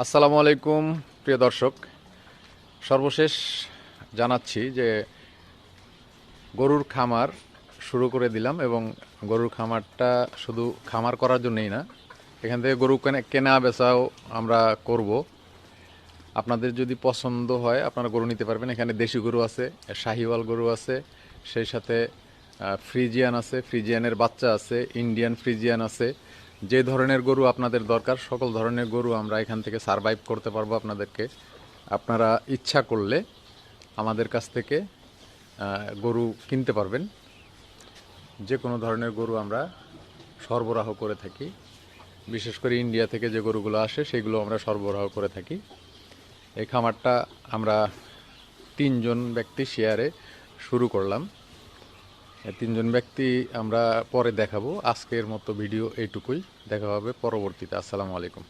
আসসালামু আলাইকুম প্রিয় দর্শক, সর্বশেষ জানাচ্ছি যে গরুর খামার শুরু করে দিলাম এবং গরুর খামারটা শুধু খামার করার জন্যই না, এখান থেকে গরু কেনা বেচাও আমরা করব। আপনাদের যদি পছন্দ হয় আপনারা গরু নিতে পারবেন। এখানে দেশি গরু আছে, শাহিওয়াল গরু আছে, সেই সাথে ফ্রিজিয়ান আছে, ফ্রিজিয়ানের বাচ্চা আছে, ইন্ডিয়ান ফ্রিজিয়ান আছে। যে ধরনের গরু আপনাদের দরকার সকল ধরনের গরু আমরা এখান থেকে সারভাইভ করতে পারবো আপনাদেরকে। আপনারা ইচ্ছা করলে আমাদের কাছ থেকে গরু কিনতে পারবেন। যে কোনো ধরনের গরু আমরা সরবরাহ করে থাকি। বিশেষ করে ইন্ডিয়া থেকে যে গরুগুলো আসে সেগুলো আমরা সরবরাহ করে থাকি। এই খামারটা আমরা 3 জন ব্যক্তি শেয়ারে শুরু করলাম। 3 জন ব্যক্তি আমরা পরে দেখাবো। আজকের মতো ভিডিও এইটুকুই, দেখা হবে পরবর্তীতে। আসসালামু আলাইকুম।